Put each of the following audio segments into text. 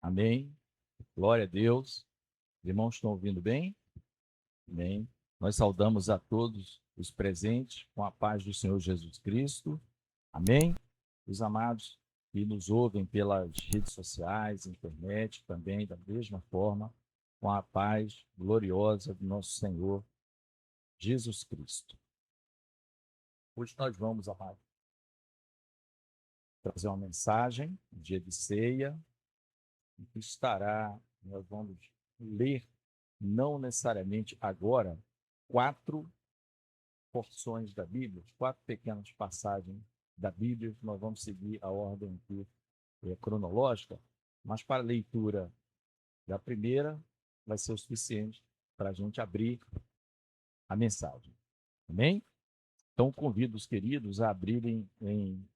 Amém. Glória a Deus. Os irmãos estão ouvindo bem? Amém. Nós saudamos a todos os presentes com a paz do Senhor Jesus Cristo. Amém. Os amados que nos ouvem pelas redes sociais, internet, também da mesma forma, com a paz gloriosa do nosso Senhor Jesus Cristo. Hoje nós vamos, amados, trazer uma mensagem, dia de ceia, que nós vamos ler, não necessariamente agora, 4 porções da Bíblia, 4 pequenas passagens da Bíblia, que nós vamos seguir a ordem aqui, cronológica, mas para a leitura da primeira vai ser o suficiente para a gente abrir a mensagem. Amém? Então, convido os queridos a abrirem em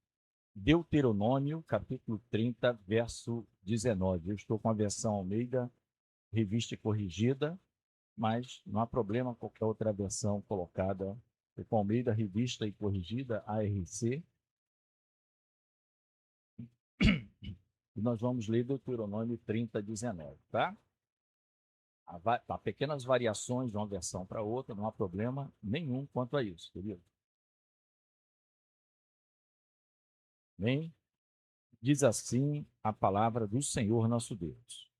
Deuteronômio, capítulo 30, verso 19. Eu estou com a versão Almeida, revista e corrigida, mas não há problema qualquer outra versão colocada com Almeida, revista e corrigida, ARC. E nós vamos ler Deuteronômio 30, 19, tá? Há pequenas variações de uma versão para outra, não há problema nenhum quanto a isso, querido. Bem, diz assim a palavra do Senhor nosso Deus: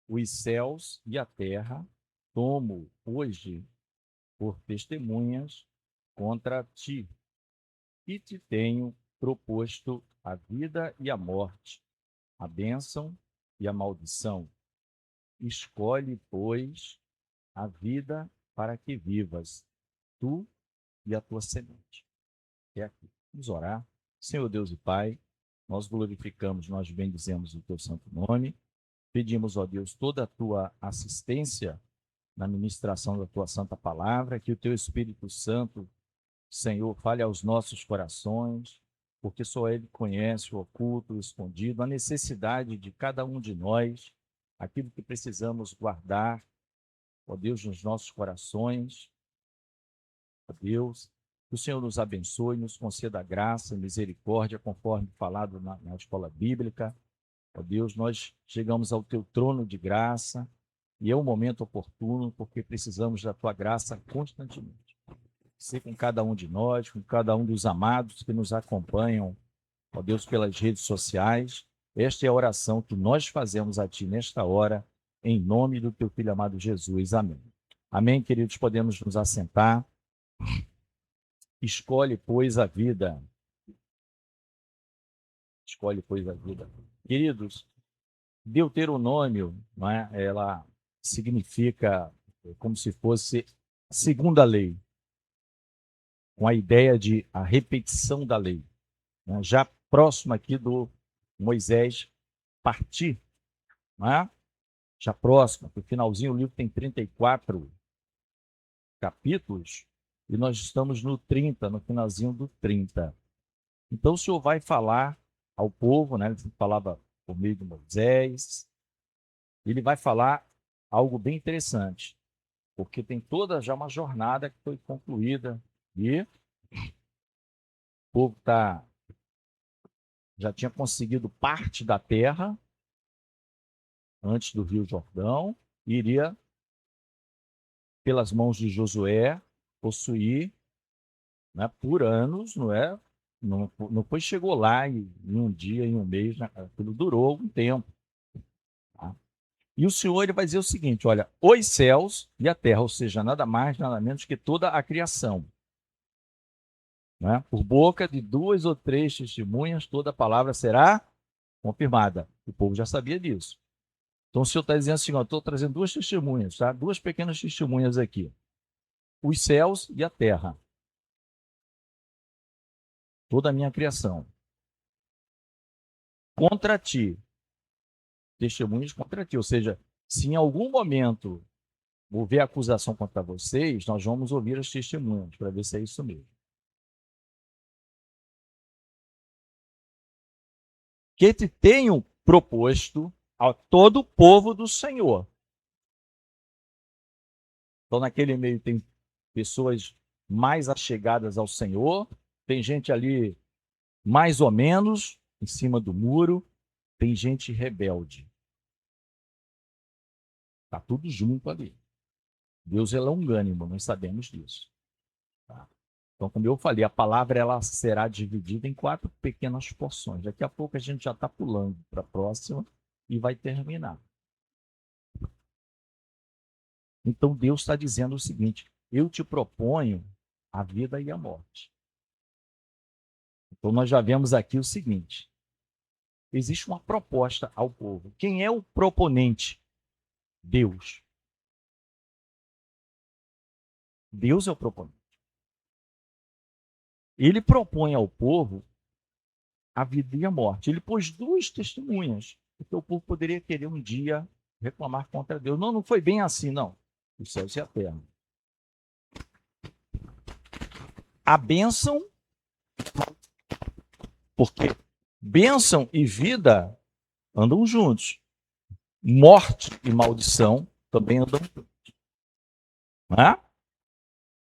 os céus e a terra tomo hoje por testemunhas contra ti, e te tenho proposto a vida e a morte, a bênção e a maldição. Escolhe, pois, a vida para que vivas, tu e a tua semente. É aqui. Vamos orar. Senhor Deus e Pai, nós glorificamos, nós bendizemos o teu santo nome. Pedimos, ó Deus, toda a tua assistência na ministração da tua santa palavra, que o teu Espírito Santo, Senhor, fale aos nossos corações, porque só Ele conhece o oculto, o escondido, a necessidade de cada um de nós, aquilo que precisamos guardar, ó Deus, nos nossos corações. Ó Deus, que o Senhor nos abençoe, nos conceda graça e misericórdia, conforme falado na escola bíblica. Ó Deus, nós chegamos ao teu trono de graça e é um momento oportuno, porque precisamos da tua graça constantemente. Ser com cada um de nós, com cada um dos amados que nos acompanham, ó Deus, pelas redes sociais. Esta é a oração que nós fazemos a ti nesta hora, em nome do teu filho amado Jesus. Amém. Amém, queridos, podemos nos assentar. Escolhe, pois, a vida. Escolhe, pois, a vida. Queridos, Deuteronômio, não é? Ela significa como se fosse a segunda lei, com a ideia de a repetição da lei, né? Já próximo aqui do Moisés partir, não é? Já próximo, no finalzinho o livro tem 34 capítulos, e nós estamos no 30, no finalzinho do 30. Então o Senhor vai falar ao povo, né? Ele falava por meio de Moisés, ele vai falar algo bem interessante, porque tem toda já uma jornada que foi concluída e o povo já tinha conseguido parte da terra antes do Rio Jordão e iria, pelas mãos de Josué, possuir, né, por anos, não é? Não foi chegou lá em um dia, em um mês, né? Aquilo durou um tempo. Tá? E o Senhor ele vai dizer o seguinte: olha, os céus e a terra, ou seja, nada mais, nada menos que toda a criação. Né? Por boca de 2 ou 3 testemunhas, toda a palavra será confirmada. O povo já sabia disso. Então o Senhor está dizendo assim: estou trazendo 2 testemunhas, tá? 2 pequenas testemunhas aqui. Os céus e a terra. Toda a minha criação. Contra ti. Testemunhas contra ti. Ou seja, se em algum momento houver acusação contra vocês, nós vamos ouvir as testemunhas para ver se é isso mesmo. Que te tenho proposto a todo o povo do Senhor. Então, naquele meio tem pessoas mais achegadas ao Senhor, tem gente ali mais ou menos em cima do muro, tem gente rebelde. Está tudo junto ali. Deus é longânimo, nós sabemos disso. Tá? Então, como eu falei, a palavra ela será dividida em 4 pequenas porções. Daqui a pouco a gente já está pulando para a próxima e vai terminar. Então, Deus está dizendo o seguinte: eu te proponho a vida e a morte. Então, nós já vemos aqui o seguinte: existe uma proposta ao povo. Quem é o proponente? Deus. Deus é o proponente. Ele propõe ao povo a vida e a morte. Ele pôs 2 testemunhas, porque o povo poderia querer um dia reclamar contra Deus. Não, não foi bem assim, não. Os céus e a terra. A bênção, porque bênção e vida andam juntos. Morte e maldição também andam juntos. Não é?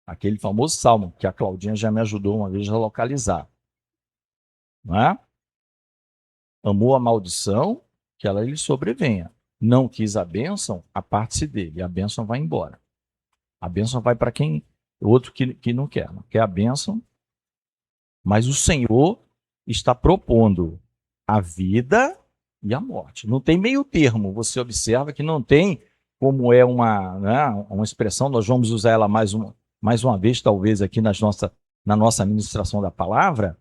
Aquele famoso salmo que a Claudinha já me ajudou uma vez a localizar. Não é? Amou a maldição, que ela lhe sobrevenha. Não quis a bênção, aparte-se dele. A bênção vai embora. A bênção vai para quem? Outro que não quer. Não quer a bênção. Mas o Senhor está propondo a vida e a morte. Não tem meio termo. Você observa que não tem como é uma expressão, nós vamos usar ela mais uma vez, talvez, aqui na nossa administração da palavra.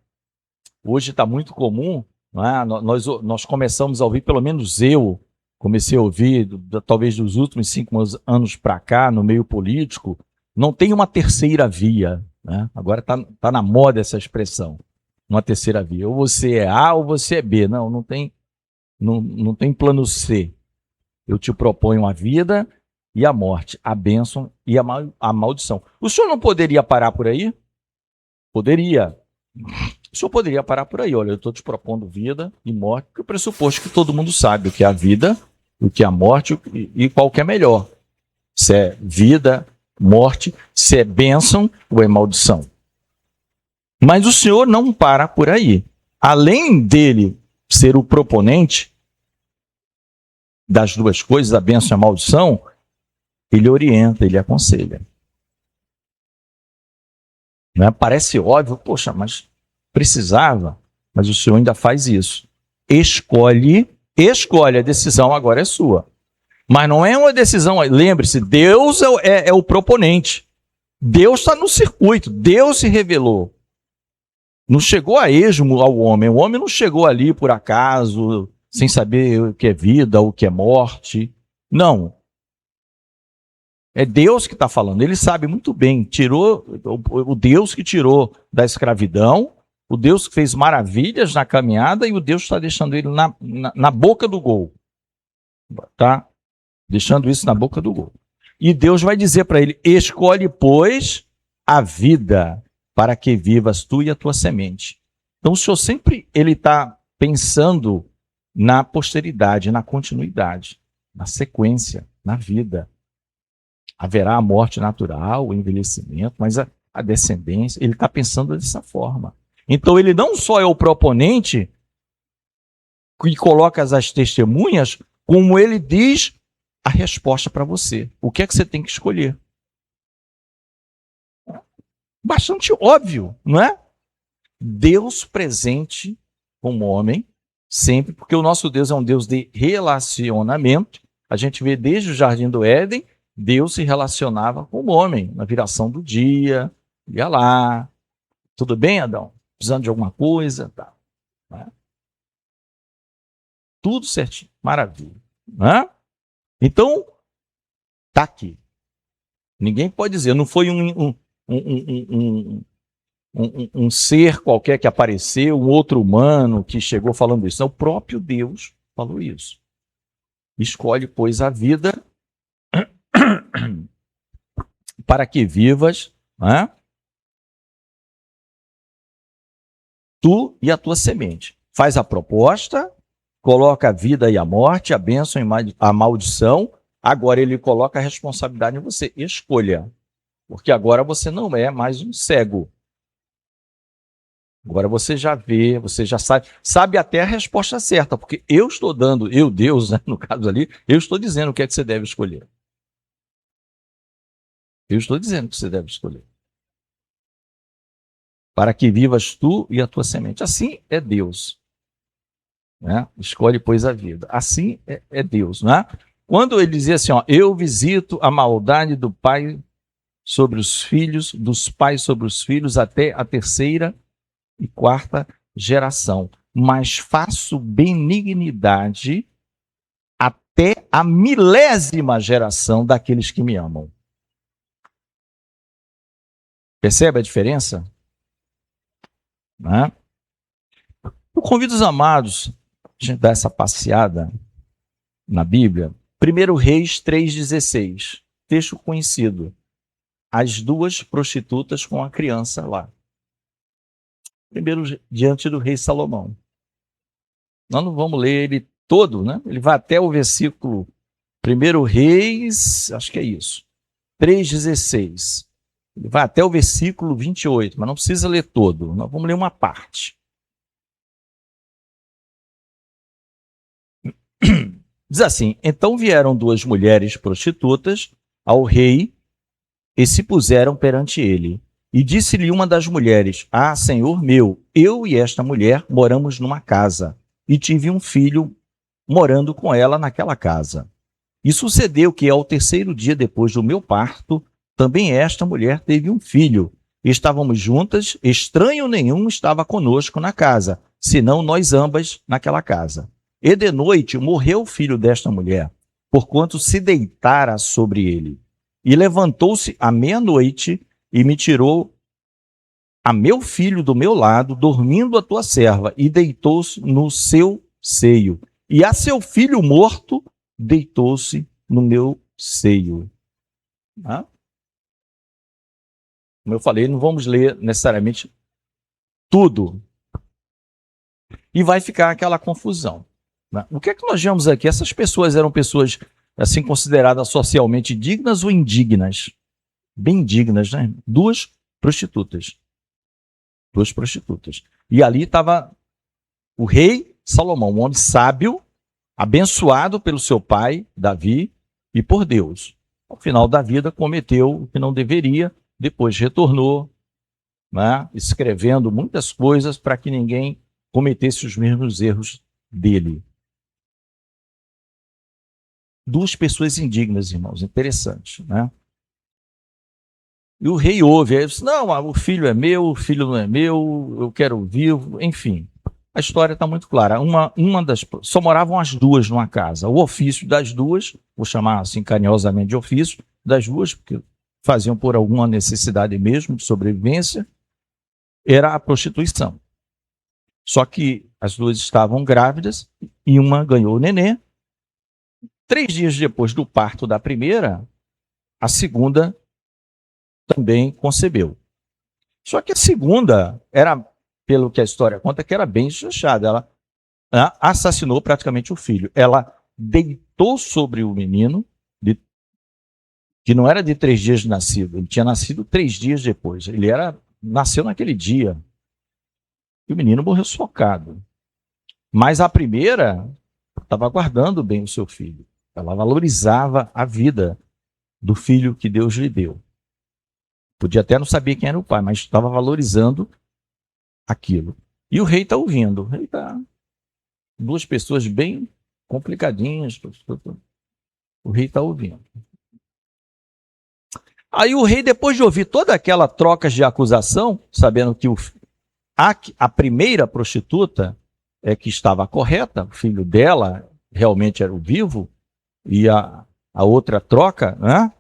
Hoje está muito comum, não é? Nós começamos a ouvir, pelo menos eu comecei a ouvir, talvez dos últimos 5 anos para cá, no meio político, não tem uma terceira via. Né? Agora está na moda essa expressão, uma terceira via. Ou você é A ou você é B. Não tem plano C. Eu te proponho a vida e a morte, a bênção e a maldição. O senhor não poderia parar por aí? Poderia. O senhor poderia parar por aí. Olha, eu estou te propondo vida e morte, porque o pressuposto que todo mundo sabe o que é a vida, o que é a morte e qual que é melhor. Se é vida, morte, se é bênção ou é maldição. Mas o senhor não para por aí. Além dele ser o proponente das 2 coisas, a bênção e a maldição, ele orienta, ele aconselha. Não é? Parece óbvio, poxa, mas precisava, mas o senhor ainda faz isso. Escolhe, a decisão agora é sua. Mas não é uma decisão, lembre-se, Deus é o proponente. Deus está no circuito, Deus se revelou. Não chegou a esmo ao homem, o homem não chegou ali por acaso, sem saber o que é vida, o que é morte. Não. É Deus que está falando, ele sabe muito bem, o Deus que tirou da escravidão, o Deus que fez maravilhas na caminhada e o Deus está deixando ele na boca do gol. Tá? Deixando isso na boca do gol. E Deus vai dizer para ele: escolhe, pois, a vida para que vivas tu e a tua semente. Então o Senhor sempre está pensando na posteridade, na continuidade, na sequência, na vida. Haverá a morte natural, o envelhecimento, mas a descendência, ele está pensando dessa forma. Então ele não só é o proponente que coloca as testemunhas, como ele diz a resposta para você. O que é que você tem que escolher? Bastante óbvio, não é? Deus presente como homem, sempre, porque o nosso Deus é um Deus de relacionamento. A gente vê desde o Jardim do Éden, Deus se relacionava com o homem, na viração do dia, ia lá. Tudo bem, Adão? Precisando de alguma coisa? Tá. Né? Tudo certinho, maravilha. Né? Então, está aqui. Ninguém pode dizer, não foi um ser qualquer que apareceu, um outro humano que chegou falando isso. Não, o próprio Deus falou isso. Escolhe, pois, a vida para que vivas, né? Tu e a tua semente. Faz a proposta, coloca a vida e a morte, a bênção e a maldição. Agora ele coloca a responsabilidade em você. Escolha. Porque agora você não é mais um cego. Agora você já vê, você já sabe até a resposta certa, porque eu estou dando, eu, Deus, né, no caso ali, eu estou dizendo o que é que você deve escolher. Eu estou dizendo que você deve escolher. Para que vivas tu e a tua semente. Assim é Deus. Né? Escolhe, pois, a vida. Assim é Deus. Né? Quando ele dizia assim, ó, eu visito a maldade do pai sobre os filhos, dos pais sobre os filhos, até a terceira e quarta geração. Mas faço benignidade até a milésima geração daqueles que me amam. Percebe a diferença? Né? Eu convido os amados a gente dar essa passeada na Bíblia. 1 Reis 3,16, texto conhecido. As duas prostitutas com a criança lá. Primeiro, diante do rei Salomão. Nós não vamos ler ele todo, né? Ele vai até o versículo 1 Reis, acho que é isso, 3,16. Ele vai até o versículo 28, mas não precisa ler todo. Nós vamos ler uma parte. Diz assim: então vieram duas mulheres prostitutas ao rei e se puseram perante ele. E disse-lhe uma das mulheres: ah, senhor meu, eu e esta mulher moramos numa casa, e tive um filho morando com ela naquela casa. E sucedeu que ao terceiro dia depois do meu parto, também esta mulher teve um filho. Estávamos juntas, estranho nenhum estava conosco na casa, senão nós ambas naquela casa. E de noite morreu o filho desta mulher, porquanto se deitara sobre ele. E levantou-se à meia-noite e me tirou a meu filho do meu lado, dormindo a tua serva, e deitou-se no seu seio. E a seu filho morto deitou-se no meu seio. Ah? Como eu falei, não vamos ler necessariamente tudo. E vai ficar aquela confusão. Né? O que é que nós vemos aqui? Essas pessoas eram pessoas assim consideradas socialmente dignas ou indignas? Bem dignas, né? Duas prostitutas. Duas prostitutas. E ali estava o rei Salomão, um homem sábio, abençoado pelo seu pai, Davi, e por Deus. Ao final da vida, cometeu o que não deveria, depois retornou, né, escrevendo muitas coisas para que ninguém cometesse os mesmos erros dele. Duas pessoas indignas, irmãos, interessante, né? E o rei ouve, aí disse, não, o filho é meu, o filho não é meu, eu quero vivo, enfim. A história está muito clara. Só moravam as duas numa casa. O ofício das duas, vou chamar assim carinhosamente de ofício, das duas, porque faziam por alguma necessidade mesmo de sobrevivência, era a prostituição. Só que as duas estavam grávidas e uma ganhou o nenê. 3 dias depois do parto da primeira, a segunda também concebeu. Só que a segunda era, pelo que a história conta, que era bem desleixada. Ela assassinou praticamente o filho. Ela deitou sobre o menino, que não era de 3 dias de nascido, ele tinha nascido 3 dias depois. Nasceu naquele dia. E o menino morreu sufocado. Mas a primeira estava guardando bem o seu filho. Ela valorizava a vida do filho que Deus lhe deu. Podia até não saber quem era o pai, mas estava valorizando aquilo. E o rei está ouvindo. O rei está... Duas pessoas bem complicadinhas. O rei está ouvindo. Aí o rei, depois de ouvir toda aquela troca de acusação, sabendo que a primeira prostituta é que estava correta, o filho dela realmente era o vivo, e a outra troca, né?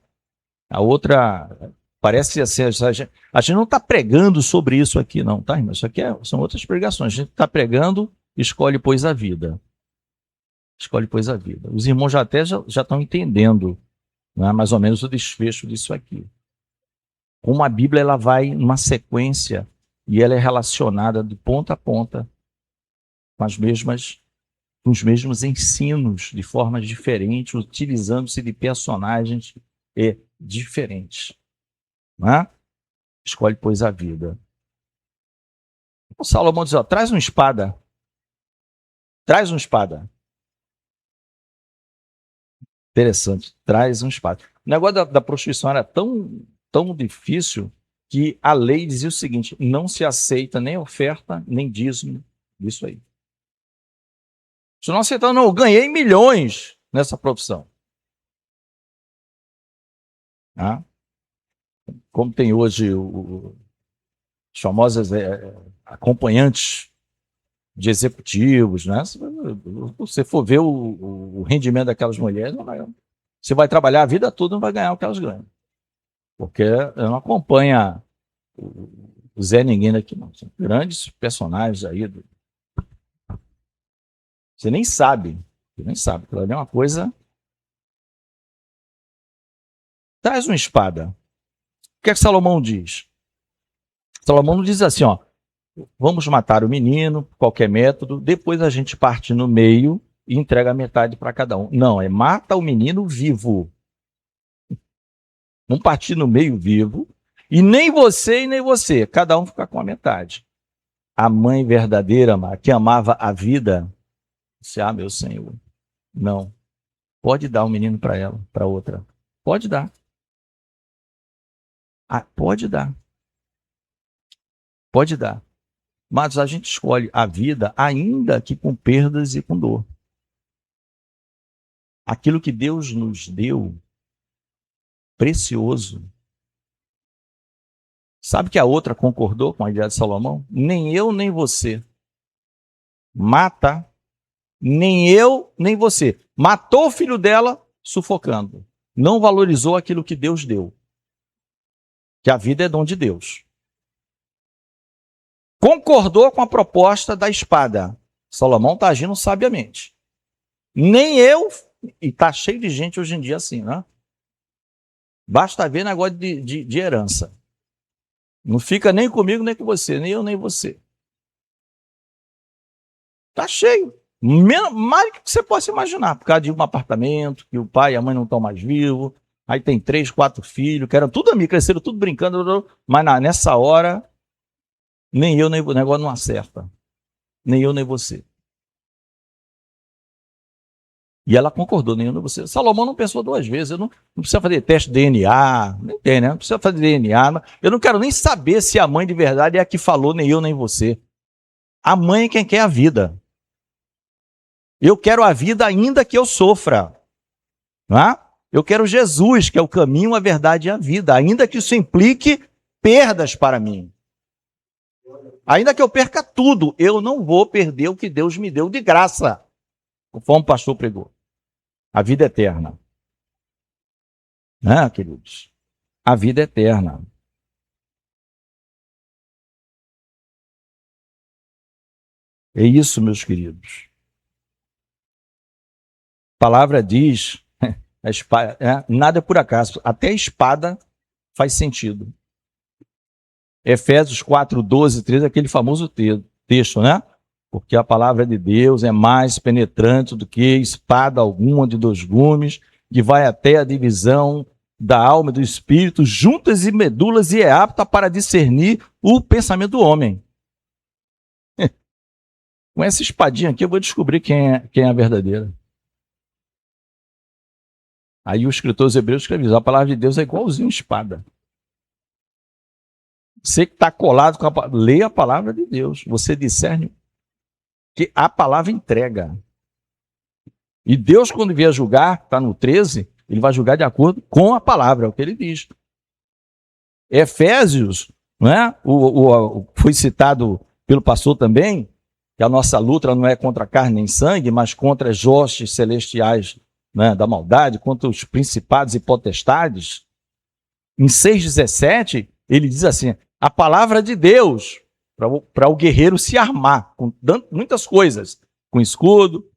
A outra, parece assim, a gente não está pregando sobre isso aqui não, tá, irmão? Isso aqui são outras pregações. A gente está pregando, escolhe, pois, a vida. Escolhe, pois, a vida. Os irmãos já estão entendendo, né, mais ou menos o desfecho disso aqui. Como a Bíblia ela vai numa sequência e ela é relacionada de ponta a ponta com com os mesmos ensinos, de formas diferentes, utilizando-se de personagens diferentes. Né? Escolhe, pois, a vida. O Salomão diz, ó, traz uma espada. Traz uma espada. Interessante, traz uma espada. O negócio da prostituição era tão difícil que a lei dizia o seguinte, não se aceita nem oferta, nem dízimo disso aí. Se não aceitar, não, eu ganhei milhões nessa profissão. Ah? Como tem hoje os famosos acompanhantes de executivos, né? Se você for ver o rendimento daquelas mulheres, você vai trabalhar a vida toda e não vai ganhar o que elas ganham. Porque não acompanha o Zé Ninguém daqui, não. São grandes personagens aí. Você nem sabe. Você nem sabe. Aquilo ali é uma coisa. Traz uma espada. O que é que Salomão diz? Salomão não diz assim, ó. Vamos matar o menino, qualquer método, depois a gente parte no meio e entrega a metade para cada um. Não, é mata o menino vivo. Vamos partir no meio vivo, e nem você e nem você, cada um fica com a metade. A mãe verdadeira, que amava a vida, disse, meu Senhor, não, pode dar o menino para ela, para outra. Pode dar. Pode dar. Pode dar. Mas a gente escolhe a vida, ainda que com perdas e com dor. Aquilo que Deus nos deu, precioso. Sabe que a outra concordou com a ideia de Salomão? Nem eu, nem você. Mata, nem eu, nem você. Matou o filho dela sufocando. Não valorizou aquilo que Deus deu. Que a vida é dom de Deus. Concordou com a proposta da espada. Salomão está agindo sabiamente. Nem eu, e está cheio de gente hoje em dia assim, né? Basta ver negócio de herança. Não fica nem comigo, nem com você, nem eu, nem você. Está cheio. Mais do que você possa imaginar. Por causa de um apartamento, que o pai e a mãe não estão mais vivos, aí tem 3, 4 filhos, que eram tudo amigos, cresceram tudo brincando, mas nessa hora, nem eu, nem o negócio não acerta. Nem eu, nem você. E ela concordou, nem eu, nem você. Salomão não pensou 2 vezes, eu não precisa fazer teste de DNA, nem tem, né? Não precisa fazer DNA, eu não quero nem saber se a mãe de verdade é a que falou, nem eu, nem você. A mãe é quem quer a vida. Eu quero a vida ainda que eu sofra. Não é? Eu quero Jesus, que é o caminho, a verdade e a vida, ainda que isso implique perdas para mim. Ainda que eu perca tudo, eu não vou perder o que Deus me deu de graça, conforme o pastor pregou. A vida eterna. Né, queridos? A vida eterna. É isso, meus queridos. A palavra diz, a espada, nada é por acaso, até a espada faz sentido. Efésios 4, 12, 13, aquele famoso texto, né? Porque a palavra de Deus é mais penetrante do que espada alguma de 2 gumes, que vai até a divisão da alma e do espírito, juntas e medulas, e é apta para discernir o pensamento do homem. Com essa espadinha aqui eu vou descobrir quem é a verdadeira. Aí o escritor dos Hebreus escreveu, a palavra de Deus é igualzinho espada. Você que está colado com a palavra, lê a palavra de Deus, você discerne que a palavra entrega. E Deus, quando vier julgar, está no 13, ele vai julgar de acordo com a palavra, é o que ele diz. Efésios, né? Foi citado pelo pastor também, que a nossa luta não é contra carne nem sangue, mas contra as hostes celestiais, né, da maldade, contra os principados e potestades. Em 6,17, ele diz assim, a palavra de Deus, para o guerreiro se armar, com muitas coisas, com escudo,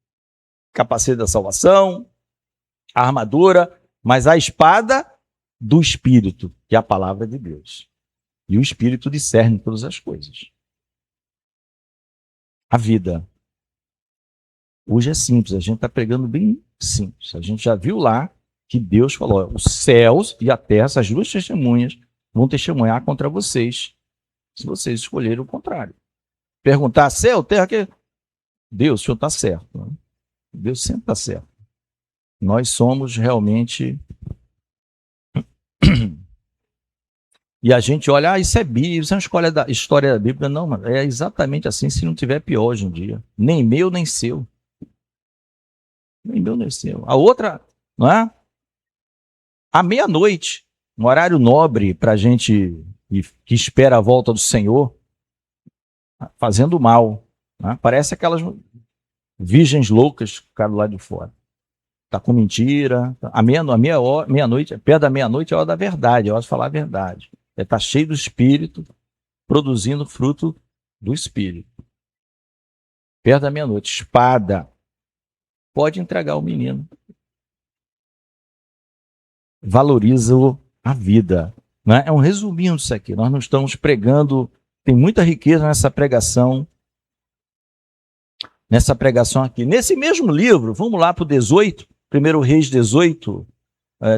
capacete da salvação, a armadura, mas a espada do Espírito, que é a palavra de Deus. E o Espírito discerne todas as coisas. A vida. Hoje é simples, a gente está pregando bem simples. A gente já viu lá que Deus falou, os céus e a terra, essas 2 testemunhas, vão testemunhar contra vocês, se vocês escolherem o contrário. perguntar, céu, terra, que... Deus, o senhor está certo. Né? Deus sempre está certo. Nós somos realmente... E a gente olha, isso é Bíblia, isso é uma história da Bíblia. Não, mano, é exatamente assim, se não tiver pior hoje em dia. Nem meu, nem seu. Nem meu, nem seu. A outra, não é? À meia-noite, um horário nobre para a gente que espera a volta do Senhor, fazendo mal. Né? Parece aquelas virgens loucas que ficaram lá de fora. Está com mentira. Meia-noite, perto da meia-noite é a hora da verdade, é a hora de falar a verdade. Está cheio do Espírito, produzindo fruto do Espírito. Perto da meia-noite, espada. Pode entregar o menino. Valoriza a vida. Né? É um resuminho disso aqui. Nós não estamos pregando, tem muita riqueza nessa pregação aqui. Nesse mesmo livro, vamos lá para o 18, 1 Reis 18,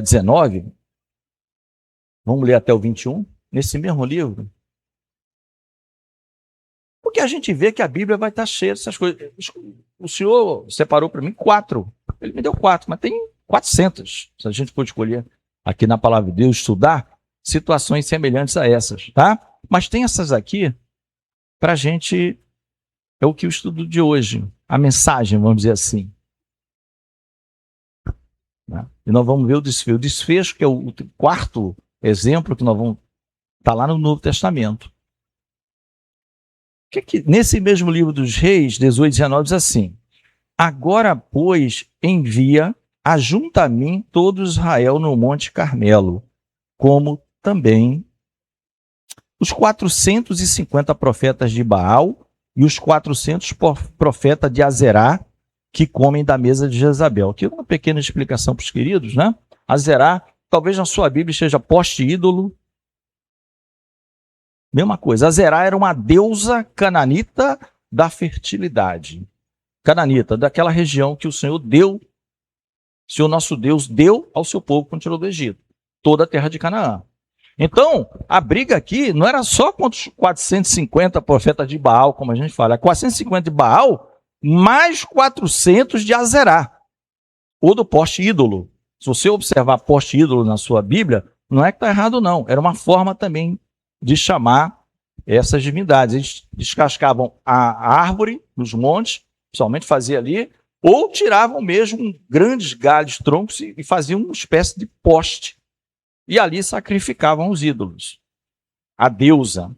19. Vamos ler até o 21. Nesse mesmo livro. Porque a gente vê que a Bíblia vai estar cheia dessas coisas. O Senhor separou para mim 4. Ele me deu 4, mas tem 400. Se a gente for escolher aqui na Palavra de Deus, estudar situações semelhantes a essas, tá? Mas tem essas aqui para a gente, é o que o estudo de hoje, a mensagem, vamos dizer assim. Né? E nós vamos ver o desfecho. O desfecho, que é o quarto exemplo que nós vamos estar lá no Novo Testamento. Nesse mesmo livro dos Reis, 18, 19, diz assim: agora, pois, envia, ajunta a mim todo Israel no Monte Carmelo, como também os 450 profetas de Baal e os 400 profetas de Azerá, que comem da mesa de Jezabel. Aqui uma pequena explicação para os queridos, né? Azerá, talvez na sua Bíblia seja poste-ídolo. Mesma coisa, Azerá era uma deusa cananita da fertilidade. Cananita, daquela região que o Senhor deu, o nosso Deus deu ao seu povo quando tirou do Egito, toda a terra de Canaã. Então, a briga aqui não era só contra os 450 profetas de Baal, como a gente fala, é 450 de Baal, mais 400 de Azerá, ou do poste ídolo. Se você observar poste ídolo na sua Bíblia, não é que está errado não, era uma forma também de chamar essas divindades. Eles descascavam a árvore nos montes, principalmente fazia ali, ou tiravam mesmo grandes galhos, troncos e faziam uma espécie de poste. E ali sacrificavam os ídolos, a deusa.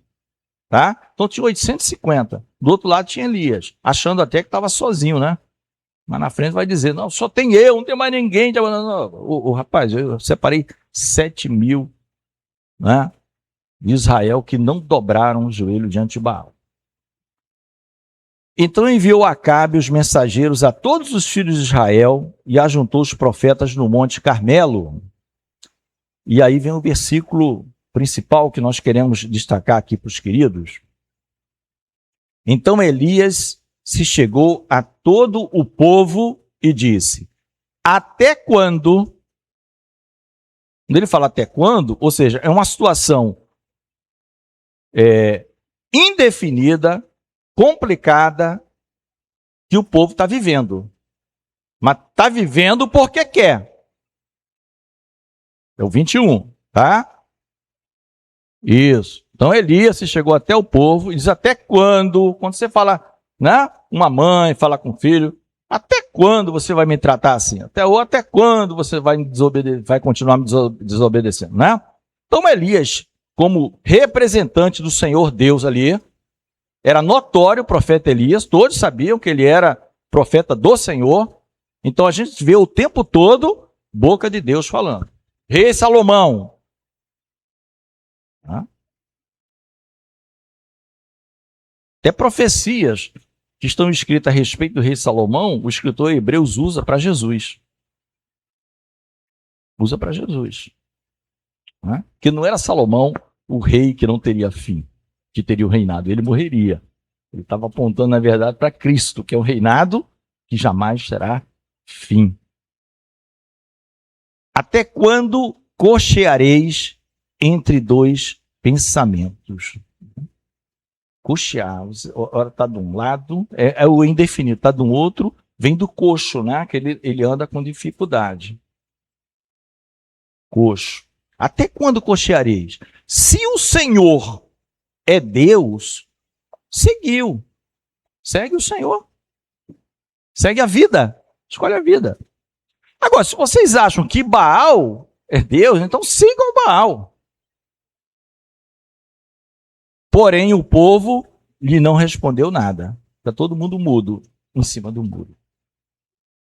Tá? Então tinha 850. Do outro lado tinha Elias, achando até que estava sozinho, né? Mas na frente vai dizer, não, só tem eu, não tem mais ninguém. O rapaz, eu separei 7.000, né, de Israel que não dobraram o joelho diante de Baal. Então enviou Acabe os mensageiros a todos os filhos de Israel e ajuntou os profetas no Monte Carmelo. E aí vem o versículo principal que nós queremos destacar aqui para os queridos. Então Elias se chegou a todo o povo e disse: até quando? Quando ele fala até quando, ou seja, é uma situação indefinida, complicada, que o povo está vivendo. Mas está vivendo porque quer. É o 21, tá? Isso. Então Elias se chegou até o povo e diz: até quando? Quando você fala, né? Uma mãe fala com o filho, até quando você vai me tratar assim? Até quando você vai continuar me desobedecendo, né? Então Elias, como representante do Senhor Deus ali, era notório o profeta Elias, todos sabiam que ele era profeta do Senhor. Então a gente vê o tempo todo boca de Deus falando. Rei Salomão. Até profecias que estão escritas a respeito do rei Salomão, o escritor Hebreus usa para Jesus. Usa para Jesus. Que não era Salomão o rei que não teria fim, que teria o reinado. Ele morreria. Ele estava apontando, na verdade, para Cristo, que é o reinado que jamais terá fim. Até quando cocheareis entre dois pensamentos? Coxear, hora está de um lado, é o indefinido, está de um outro, vem do coxo, né? Que ele anda com dificuldade. Coxo. Até quando coxeareis? Se o Senhor é Deus, seguiu. Segue o Senhor. Segue a vida. Escolhe a vida. Agora, se vocês acham que Baal é Deus, então sigam Baal. Porém, o povo lhe não respondeu nada. Está todo mundo mudo em cima do muro.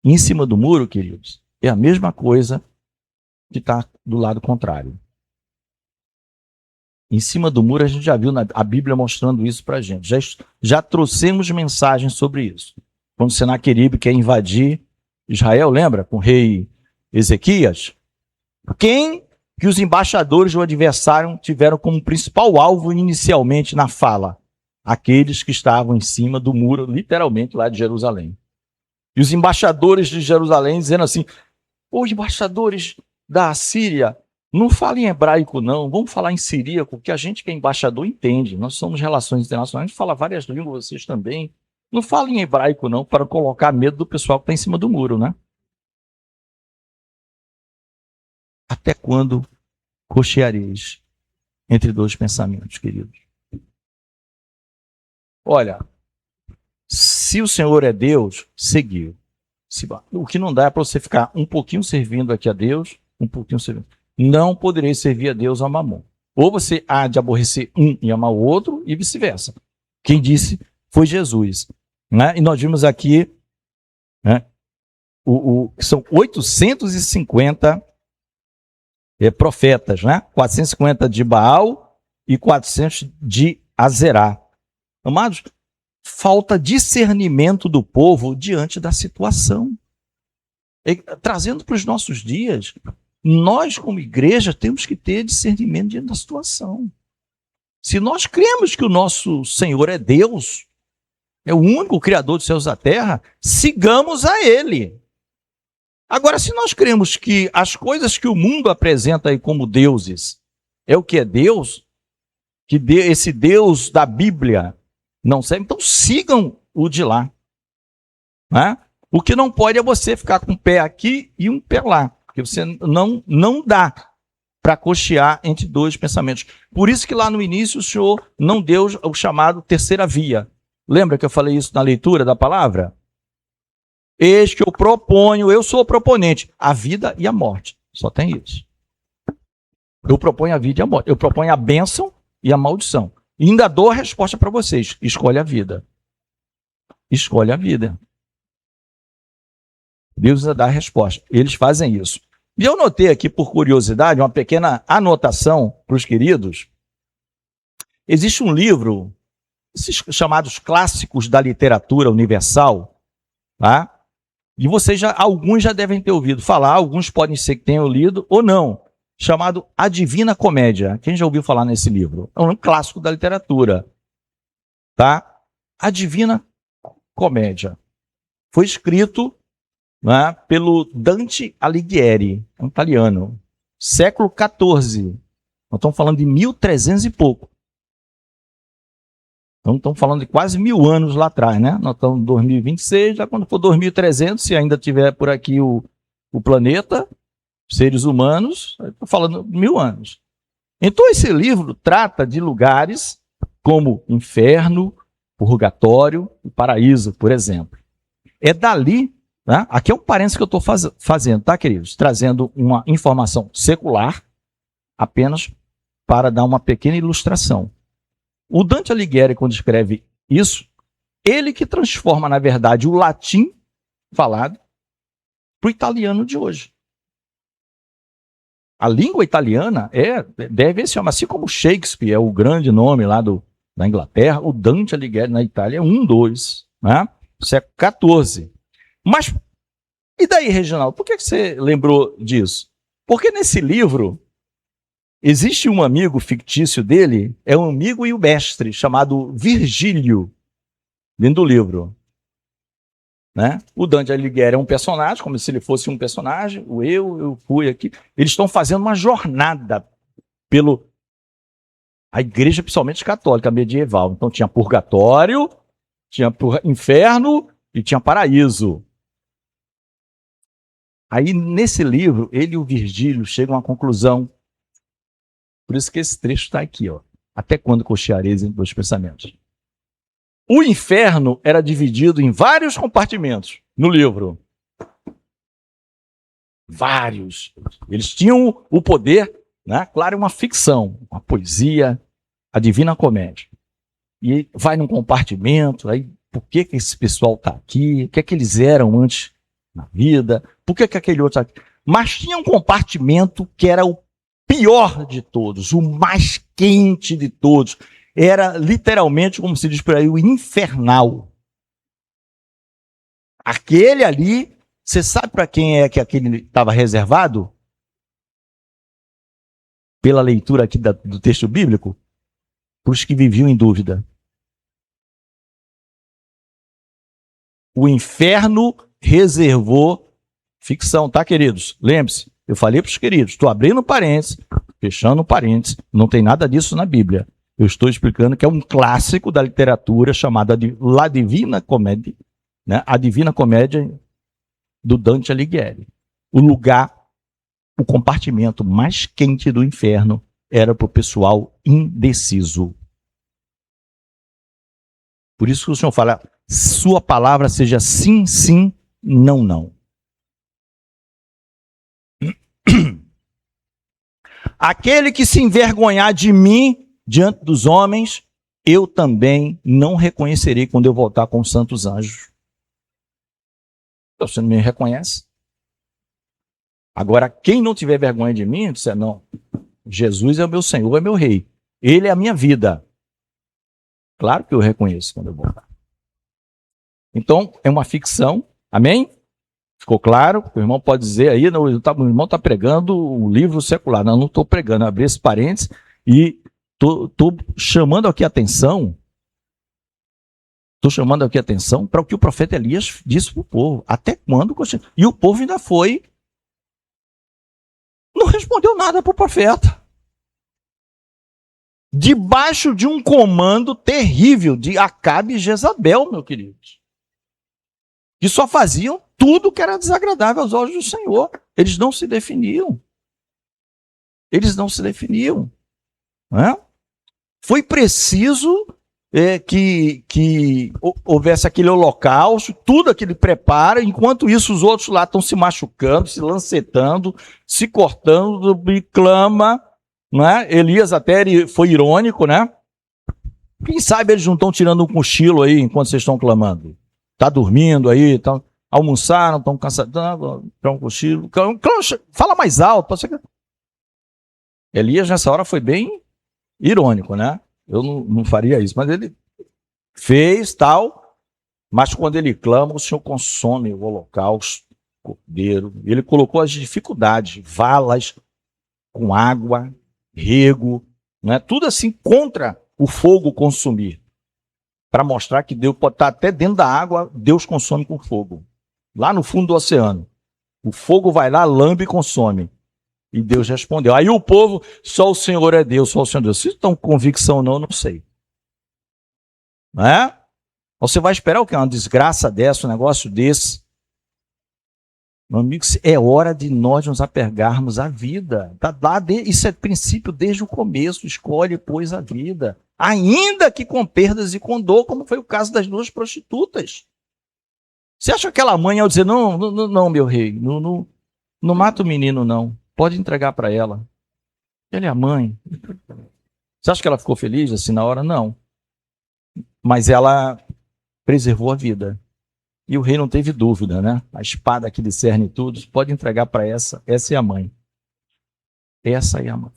Em cima do muro, queridos, é a mesma coisa que está do lado contrário. Em cima do muro, a gente já viu a Bíblia mostrando isso para a gente. Já trouxemos mensagens sobre isso. Quando Senaqueribe quer invadir Israel, lembra? Com o rei Ezequias. Quem que os embaixadores do adversário tiveram como principal alvo inicialmente na fala? Aqueles que estavam em cima do muro, literalmente lá de Jerusalém. E os embaixadores de Jerusalém dizendo assim: os embaixadores da Síria, não falem em hebraico não, vamos falar em siríaco, que a gente que é embaixador entende. Nós somos relações internacionais, a gente fala várias línguas, vocês também. Não falem em hebraico não, para colocar medo do pessoal que está em cima do muro, né? Até quando cocheareis entre dois pensamentos, queridos? Olha, se o Senhor é Deus, seguiu. O que não dá é para você ficar um pouquinho servindo aqui a Deus, um pouquinho servindo. Não poderei servir a Deus ao Mamon. Ou você há de aborrecer um e amar o outro, e vice-versa. Quem disse foi Jesus. Né? E nós vimos aqui, né, são 850 profetas, né? 450 de Baal e 400 de Azerá. Amados, falta discernimento do povo diante da situação. Trazendo para os nossos dias, nós como igreja temos que ter discernimento diante da situação. Se nós cremos que o nosso Senhor é Deus, é o único Criador dos céus e da terra, sigamos a Ele. Agora, se nós cremos que as coisas que o mundo apresenta aí como deuses é o que é Deus, que esse Deus da Bíblia não serve, então sigam o de lá. Né? O que não pode é você ficar com um pé aqui e um pé lá, porque você não dá para cochear entre dois pensamentos. Por isso que lá no início o Senhor não deu o chamado terceira via. Lembra que eu falei isso na leitura da palavra? Eis que eu proponho, eu sou o proponente, a vida e a morte. Só tem isso. Eu proponho a vida e a morte. Eu proponho a bênção e a maldição. E ainda dou a resposta para vocês. Escolhe a vida. Escolhe a vida. Deus dá a resposta. Eles fazem isso. E eu notei aqui, por curiosidade, uma pequena anotação para os queridos. Existe um livro, esses chamados clássicos da literatura universal, tá? E vocês alguns já devem ter ouvido falar, alguns podem ser que tenham lido ou não, chamado A Divina Comédia. Quem já ouviu falar nesse livro? É um clássico da literatura, tá? A Divina Comédia. Foi escrito, né, pelo Dante Alighieri, um italiano, século XIV. Nós estamos falando de 1300 e pouco. Então, estamos falando de quase 1000 anos lá atrás, né? Nós estamos em 2026, já quando for 2300, se ainda tiver por aqui o planeta, seres humanos, estou falando 1000 anos. Então, esse livro trata de lugares como inferno, purgatório e paraíso, por exemplo. É dali, né? Aqui é um parênteses que eu estou fazendo, tá, queridos? Trazendo uma informação secular, apenas para dar uma pequena ilustração. O Dante Alighieri, quando escreve isso, ele que transforma, na verdade, o latim falado para o italiano de hoje. A língua italiana deve se chamar, assim como Shakespeare é o grande nome lá da Inglaterra, o Dante Alighieri na Itália é 2, né? Século XIV. Mas, e daí, Reginaldo, por que você lembrou disso? Porque nesse livro existe um amigo fictício dele, é um amigo e o mestre, chamado Virgílio, dentro do livro. Né? O Dante Alighieri é um personagem, como se ele fosse um personagem, eu fui aqui. Eles estão fazendo uma jornada pelo A igreja, principalmente católica, medieval. Então tinha purgatório, tinha inferno e tinha paraíso. Aí, nesse livro, ele e o Virgílio chegam à conclusão. Por isso que esse trecho está aqui, ó. Até quando cocheareis em dois pensamentos. O inferno era dividido em vários compartimentos no livro. Vários. Eles tinham o poder, né? Claro, é uma ficção, uma poesia, a Divina Comédia. E vai num compartimento, aí por que esse pessoal está aqui? O que é que eles eram antes na vida? Por que aquele outro está aqui? Mas tinha um compartimento que era o pior de todos, o mais quente de todos. Era literalmente, como se diz por aí, o infernal. Aquele ali, você sabe para quem é que aquele estava reservado? Pela leitura aqui do texto bíblico? Para os que viviam em dúvida. O inferno reservou ficção, tá, queridos? Lembre-se, eu falei para os queridos, estou abrindo parênteses, fechando parênteses, não tem nada disso na Bíblia. Eu estou explicando que é um clássico da literatura chamada de La Divina Comédia, né? A Divina Comédia do Dante Alighieri. O lugar, o compartimento mais quente do inferno era para o pessoal indeciso. Por isso que o Senhor fala, sua palavra seja sim, sim, não, não. Aquele que se envergonhar de mim diante dos homens, eu também não reconhecerei quando eu voltar com os santos anjos. Então, você não me reconhece? Agora, quem não tiver vergonha de mim, disser, não, Jesus é o meu Senhor, é meu Rei. Ele é a minha vida. Claro que eu reconheço quando eu voltar. Então, é uma ficção, amém? Ficou claro? O irmão pode dizer aí, não, o irmão está pregando um livro secular. Não estou pregando, abri esse parênteses e estou chamando aqui a atenção. Estou chamando aqui a atenção para o que o profeta Elias disse para o povo. Até quando? E o povo ainda foi. Não respondeu nada para o profeta. Debaixo de um comando terrível de Acabe e Jezabel, meu querido. Que só faziam tudo que era desagradável aos olhos do Senhor. Eles não se definiam. Eles não se definiam. Né? Foi preciso que houvesse aquele holocausto, tudo aquele preparo, enquanto isso os outros lá estão se machucando, se lancetando, se cortando, e clama. Né? Elias até foi irônico, né? Quem sabe eles não estão tirando um cochilo aí enquanto vocês estão clamando. Está dormindo aí, estão almoçaram, estão cansados, para um cochilo. Fala mais alto. Elias nessa hora foi bem irônico, né? Eu não faria isso, mas ele fez tal, mas quando ele clama, o Senhor consome o holocausto, o cordeiro. Ele colocou as dificuldades, valas com água, rego, né? Tudo assim contra o fogo consumir. Para mostrar que Deus pode estar até dentro da água, Deus consome com fogo. Lá no fundo do oceano. O fogo vai lá, lambe e consome. E Deus respondeu. Aí o povo, só o Senhor é Deus, só o Senhor é Deus. Se estão com convicção ou não, não sei. Não é? Você vai esperar o quê? Uma desgraça dessa, um negócio desse? Meu amigo, é hora de nós nos apegarmos à vida. Isso é princípio desde o começo. Escolhe, pois, a vida. Ainda que com perdas e com dor, como foi o caso das duas prostitutas. Você acha que aquela mãe, ao dizer, não, meu rei, não mata o menino, não. Pode entregar para ela. Ela é a mãe. Você acha que ela ficou feliz assim na hora? Não. Mas ela preservou a vida. E o rei não teve dúvida, né? A espada que discerne tudo, pode entregar para essa é a mãe. Essa é a mãe.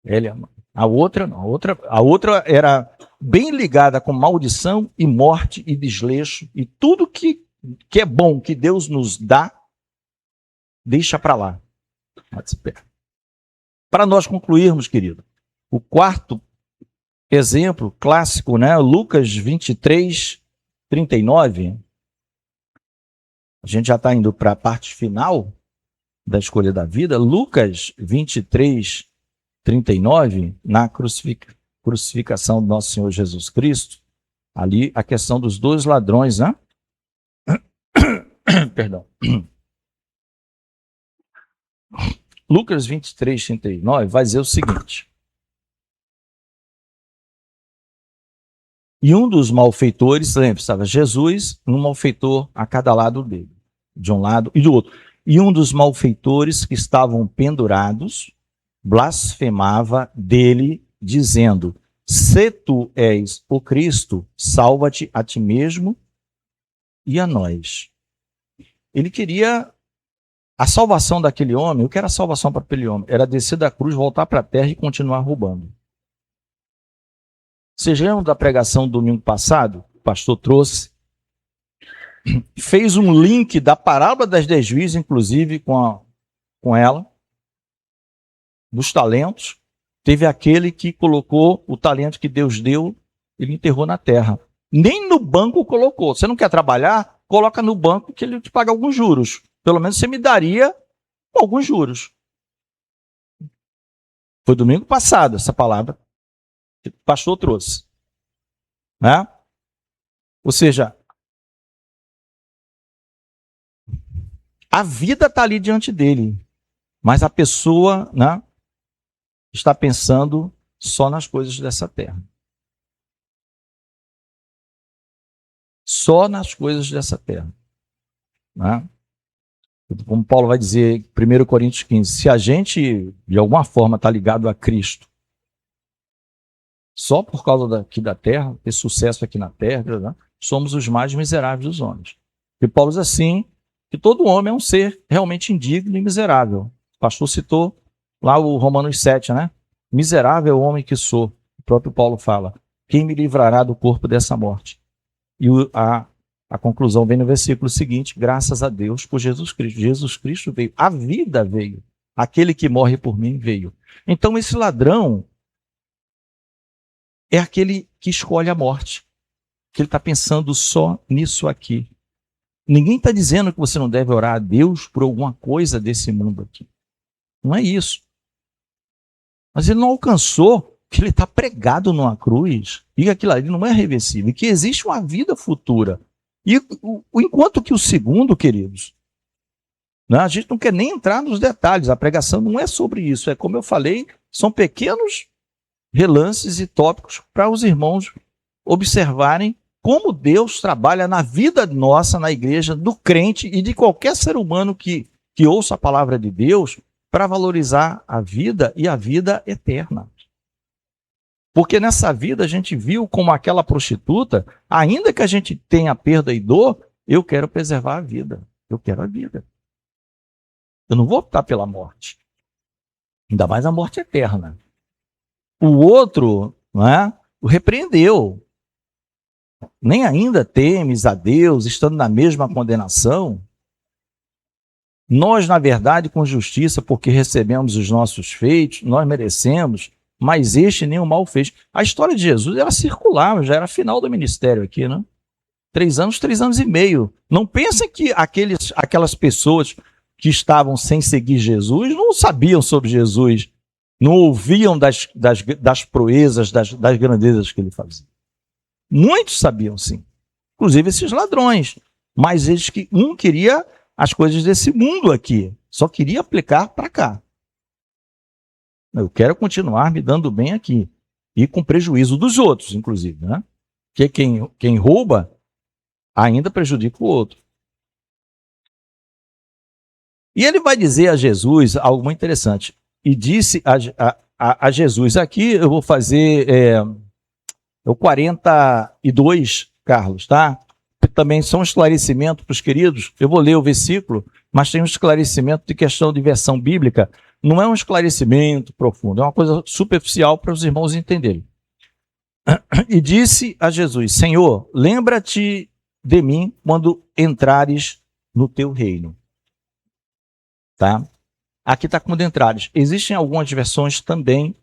Ela é a mãe. A outra não. A outra era bem ligada com maldição e morte e desleixo. E tudo que é bom, que Deus nos dá, deixa para lá. Para nós concluirmos, querido, o quarto exemplo clássico, né? Lucas 23, 39. A gente já está indo para a parte final da escolha da vida. Lucas 23, 39, na crucificação do nosso Senhor Jesus Cristo, ali a questão dos dois ladrões, né? Perdão. Lucas 23, 39 vai dizer o seguinte: e um dos malfeitores, lembre-se, estava Jesus, um malfeitor a cada lado dele, de um lado e do outro. E um dos malfeitores que estavam pendurados blasfemava dele, dizendo: se tu és o Cristo, salva-te a ti mesmo e a nós. Ele queria a salvação daquele homem. O que era a salvação para aquele homem? Era descer da cruz, voltar para a terra e continuar roubando. Vocês lembram da pregação do domingo passado? O pastor trouxe. Fez um link da parábola das 10 virgens, inclusive, com ela. Dos talentos. Teve aquele que colocou o talento que Deus deu, ele enterrou na terra. Nem no banco colocou. Você não quer trabalhar? Coloca no banco que ele te paga alguns juros. Pelo menos você me daria alguns juros. Foi domingo passado essa palavra que o pastor trouxe. Né? Ou seja, a vida está ali diante dele, mas a pessoa, né, está pensando só nas coisas dessa terra. Só nas coisas dessa terra. Né? Como Paulo vai dizer em 1 Coríntios 15, se a gente, de alguma forma, está ligado a Cristo, só por causa daqui da terra, ter sucesso aqui na terra, né, somos os mais miseráveis dos homens. E Paulo diz assim, que todo homem é um ser realmente indigno e miserável. O pastor citou lá o Romanos 7, né? Miserável é o homem que sou. O próprio Paulo fala, quem me livrará do corpo dessa morte? E a conclusão vem no versículo seguinte, graças a Deus por Jesus Cristo. Jesus Cristo veio, a vida veio. Aquele que morre por mim veio. Então esse ladrão é aquele que escolhe a morte. Que ele está pensando só nisso aqui. Ninguém está dizendo que você não deve orar a Deus por alguma coisa desse mundo aqui. Não é isso. Mas ele não alcançou que ele está pregado numa cruz e que aquilo ali não é reversível. E que existe uma vida futura. E enquanto que o segundo, queridos, né, a gente não quer nem entrar nos detalhes. A pregação não é sobre isso. É como eu falei, são pequenos relances e tópicos para os irmãos observarem como Deus trabalha na vida nossa, na igreja, do crente e de qualquer ser humano que ouça a palavra de Deus para valorizar a vida e a vida eterna. Porque nessa vida a gente viu como aquela prostituta, ainda que a gente tenha perda e dor, eu quero preservar a vida. Eu quero a vida. Eu não vou optar pela morte. Ainda mais a morte eterna. O outro, não é, o repreendeu. Nem ainda temes a Deus, estando na mesma condenação. Nós, na verdade, com justiça, porque recebemos os nossos feitos, nós merecemos, mas este nem o mal fez. A história de Jesus era circular, já era final do ministério aqui, né? 3 anos e meio. Não pensem que aquelas pessoas que estavam sem seguir Jesus não sabiam sobre Jesus, não ouviam das proezas, das grandezas que ele fazia. Muitos sabiam, sim. Inclusive esses ladrões. Mas eles um queria as coisas desse mundo aqui. Só queria aplicar para cá. Eu quero continuar me dando bem aqui. E com prejuízo dos outros, inclusive. Né? Porque quem rouba ainda prejudica o outro. E ele vai dizer a Jesus algo muito interessante. E disse a Jesus, aqui eu vou fazer o 42, Carlos, tá? Também são um esclarecimento para os queridos. Eu vou ler o versículo, mas tem um esclarecimento de questão de versão bíblica. Não é um esclarecimento profundo, é uma coisa superficial para os irmãos entenderem. E disse a Jesus, Senhor, lembra-te de mim quando entrares no teu reino. Tá? Aqui está quando entrares. Existem algumas versões também.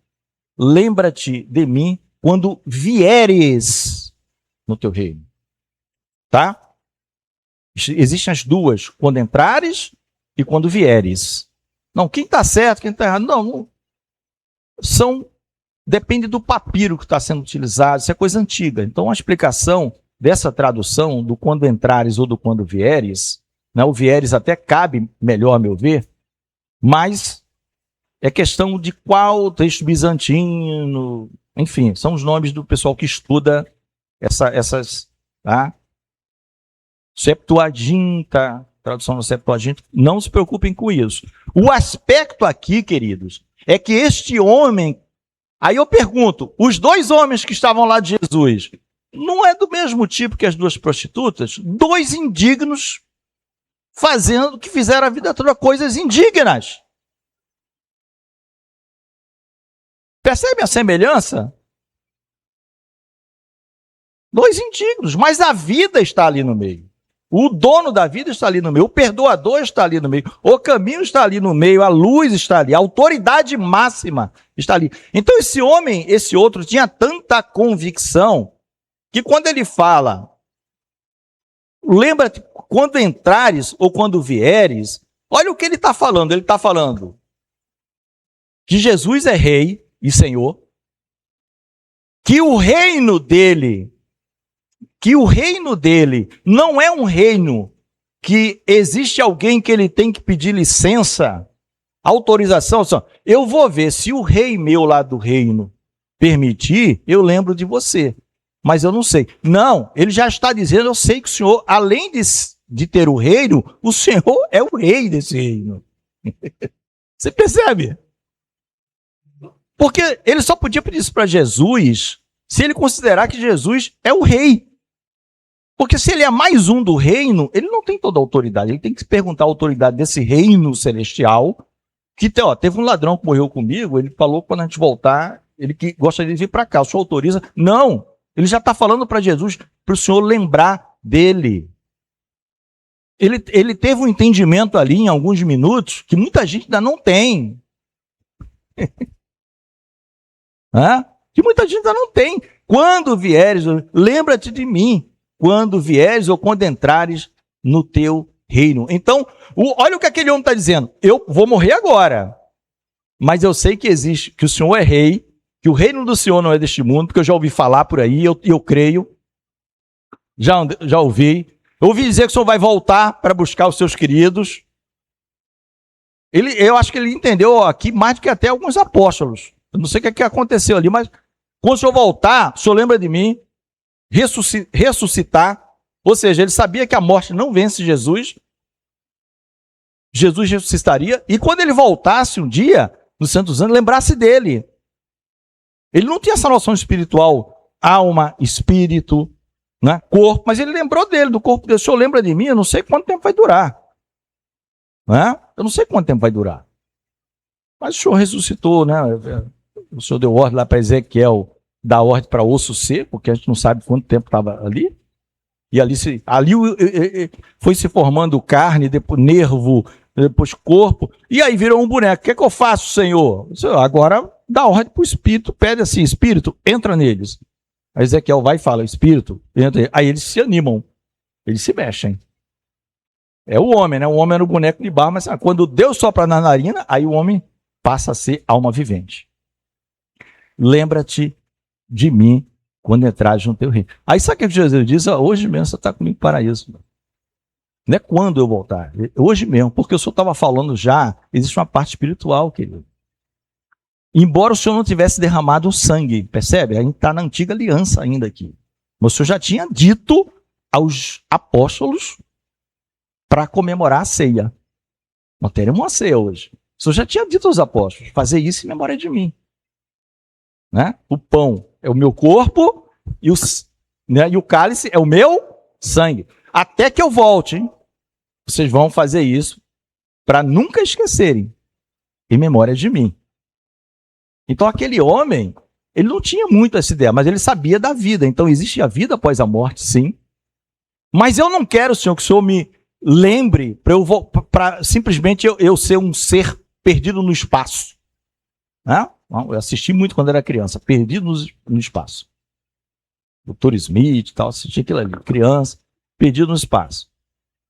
Lembra-te de mim quando vieres no teu reino. Tá? Existem as duas. Quando entrares e quando vieres. Não, quem está certo, quem está errado. Não. depende do papiro que está sendo utilizado, isso é coisa antiga. Então, a explicação dessa tradução, do quando entrares ou do quando vieres, né, o vieres até cabe melhor, a meu ver, mas é questão de qual texto bizantino, enfim, são os nomes do pessoal que estuda essas, tá? Septuaginta, tradução da Septuaginta, não se preocupem com isso. O aspecto aqui, queridos, é que este homem, aí eu pergunto, os dois homens que estavam lá de Jesus, não é do mesmo tipo que as duas prostitutas? Dois indignos fazendo que fizeram a vida toda coisas indignas. Percebe a semelhança? Dois indignos, mas a vida está ali no meio. O dono da vida está ali no meio, o perdoador está ali no meio, o caminho está ali no meio, a luz está ali, a autoridade máxima está ali. Então esse homem, esse outro, tinha tanta convicção que quando ele fala, lembra-te, quando entrares ou quando vieres, olha o que ele está falando. Ele está falando que Jesus é rei e senhor, que o reino dele não é um reino que existe alguém que ele tem que pedir licença, autorização. Eu vou ver se o rei meu lá do reino permitir, eu lembro de você. Mas eu não sei. Não, ele já está dizendo, eu sei que o Senhor, além de ter o reino, o Senhor é o rei desse reino. Você percebe? Porque ele só podia pedir isso para Jesus se ele considerar que Jesus é o rei. Porque se ele é mais um do reino, ele não tem toda a autoridade. Ele tem que se perguntar a autoridade desse reino celestial. Que teve um ladrão que morreu comigo, ele falou que quando a gente voltar, ele que gostaria de vir para cá. O senhor autoriza? Não. Ele já está falando para Jesus, para o Senhor lembrar dele. Ele teve um entendimento ali em alguns minutos que muita gente ainda não tem. Que muita gente ainda não tem. Quando vieres, lembra-te de mim. Quando vieres ou quando entrares no teu reino. Então, olha o que aquele homem está dizendo. Eu vou morrer agora, mas eu sei que existe, que o Senhor é rei, que o reino do Senhor não é deste mundo, porque eu já ouvi falar por aí, eu creio, já ouvi. Eu ouvi dizer que o Senhor vai voltar para buscar os seus queridos. Eu acho que ele entendeu aqui mais do que até alguns apóstolos. Eu não sei o que aconteceu ali, mas quando o Senhor voltar, o Senhor lembra de mim, ressuscitar. Ou seja, ele sabia que a morte não vence Jesus. Jesus ressuscitaria. E quando ele voltasse um dia, nos santos anos, lembrasse dele. Ele não tinha essa noção espiritual, alma, espírito, né, corpo, mas ele lembrou dele, do corpo dele. O Senhor lembra de mim? Eu não sei quanto tempo vai durar. Né? Eu não sei quanto tempo vai durar. Mas o Senhor ressuscitou, né? O Senhor deu ordem lá para Ezequiel, dar ordem para osso seco, porque a gente não sabe quanto tempo estava ali. E ali foi se formando carne, depois nervo, depois corpo. E aí virou um boneco. O que é que eu faço, Senhor? Agora dá ordem para o Espírito, pede assim, Espírito, entra neles. Aí Ezequiel vai e fala, Espírito, entra. Aí eles se animam, eles se mexem. É o homem, né? O homem era o boneco de barro, mas quando Deus sopra na narina, aí o homem passa a ser alma vivente. Lembra-te de mim quando entrares no teu reino. Aí sabe o que Jesus diz? Hoje mesmo você está comigo para isso. Não é quando eu voltar, hoje mesmo, porque o Senhor estava falando já, existe uma parte espiritual, querido. Embora o Senhor não tivesse derramado o sangue, percebe? A gente está na antiga aliança ainda aqui. Mas o Senhor já tinha dito aos apóstolos para comemorar a ceia. Nós teremos uma ceia hoje. O Senhor já tinha dito aos apóstolos, fazer isso em memória de mim. Né? O pão é o meu corpo e o cálice é o meu sangue. Até que eu volte, hein? Vocês vão fazer isso para nunca esquecerem, em memória de mim. Então aquele homem, ele não tinha muito essa ideia, mas ele sabia da vida. Então existe a vida após a morte, sim. Mas eu não quero, Senhor, que o Senhor me lembre para simplesmente eu ser um ser perdido no espaço. Né? Eu assisti muito quando era criança, perdido no espaço. Dr. Smith e tal, assisti aquilo ali, criança, perdido no espaço.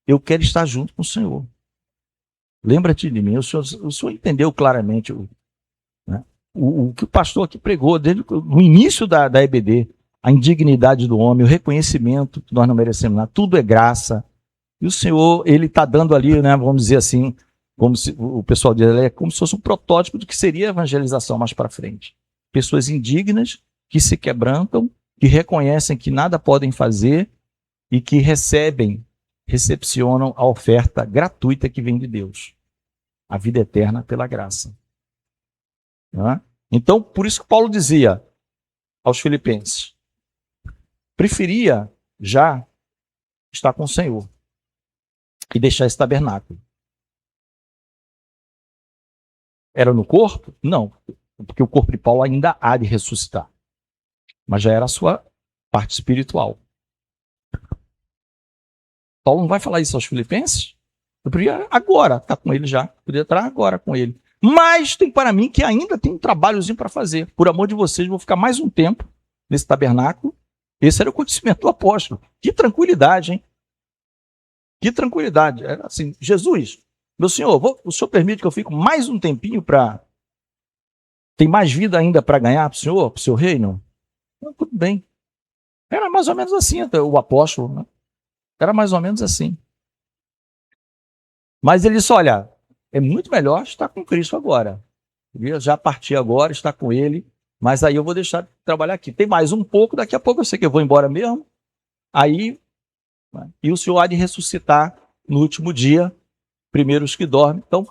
Eu quero estar junto com o Senhor. Lembra-te de mim. O senhor entendeu claramente o que o pastor aqui pregou, desde o início da EBD, a indignidade do homem, o reconhecimento que nós não merecemos nada, tudo é graça. E o Senhor, ele está dando ali, né, vamos dizer assim, como se, o pessoal diz, é como se fosse um protótipo do que seria a evangelização mais para frente. Pessoas indignas, que se quebrantam, que reconhecem que nada podem fazer e que recepcionam a oferta gratuita que vem de Deus. A vida eterna pela graça. Né? Então, por isso que Paulo dizia aos Filipenses, preferia já estar com o Senhor e deixar esse tabernáculo. Era no corpo? Não, porque o corpo de Paulo ainda há de ressuscitar. Mas já era a sua parte espiritual. Paulo não vai falar isso aos Filipenses? Eu podia agora estar com ele já, podia estar agora com ele. Mas tem para mim que ainda tem um trabalhozinho para fazer. Por amor de vocês, vou ficar mais um tempo nesse tabernáculo. Esse era o acontecimento do apóstolo. Que tranquilidade, hein? Que tranquilidade. Era assim, Jesus, meu senhor, o senhor permite que eu fique mais um tempinho para... Tem mais vida ainda para ganhar para o senhor, para o seu reino? Não, tudo bem. Era mais ou menos assim, o apóstolo, né? Era mais ou menos assim. Mas ele disse, olha, é muito melhor estar com Cristo agora. Eu já parti agora, estar com ele, mas aí eu vou deixar de trabalhar aqui. Tem mais um pouco, daqui a pouco eu sei que eu vou embora mesmo. Aí, e o Senhor há de ressuscitar no último dia, primeiro os que dormem. Então,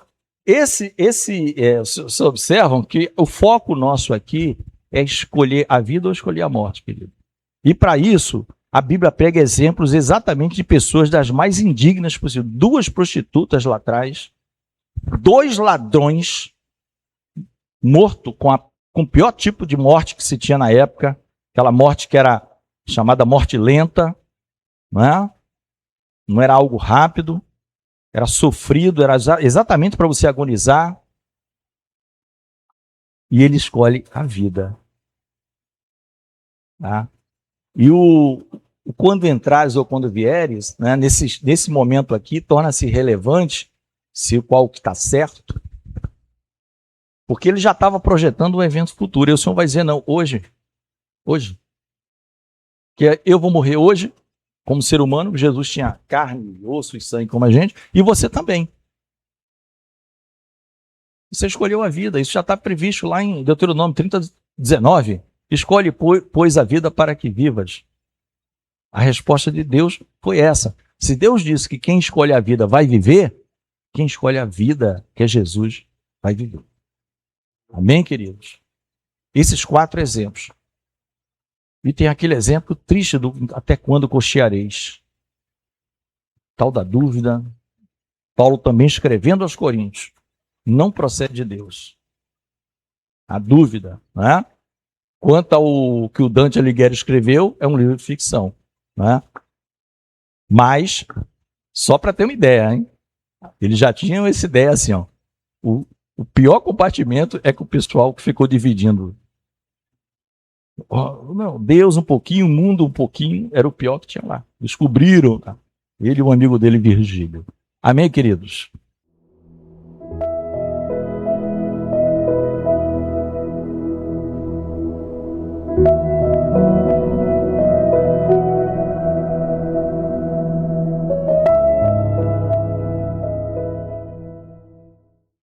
vocês observam que o foco nosso aqui é escolher a vida ou escolher a morte, querido. E para isso, a Bíblia prega exemplos exatamente de pessoas das mais indignas possíveis. 2 prostitutas lá atrás, 2 ladrões mortos com o pior tipo de morte que se tinha na época, aquela morte que era chamada morte lenta, não era algo rápido, era sofrido, era exatamente para você agonizar. E ele escolhe a vida. Tá? E o quando entrares ou quando vieres, né, nesse momento aqui, torna-se relevante se qual que está certo, porque ele já estava projetando um evento futuro. E o Senhor vai dizer, não, hoje, que eu vou morrer hoje, como ser humano, Jesus tinha carne, osso e sangue como a gente, e você também. Você escolheu a vida, isso já está previsto lá em Deuteronômio 30:19. Escolhe, pois, a vida para que vivas. A resposta de Deus foi essa. Se Deus disse que quem escolhe a vida vai viver, quem escolhe a vida, que é Jesus, vai viver. Amém, queridos? Esses 4 exemplos. E tem aquele exemplo triste do até quando cocheareis. Tal da dúvida. Paulo também escrevendo aos Coríntios. Não procede de Deus. A dúvida, né? Quanto ao que o Dante Alighieri escreveu, é um livro de ficção. Né? Mas, só para ter uma ideia, hein? Eles já tinham essa ideia assim, ó. O pior compartimento é que o pessoal que ficou dividindo. Não, Deus um pouquinho, o mundo um pouquinho, era o pior que tinha lá. Descobriram, tá? Ele e o amigo dele, Virgílio. Amém, queridos?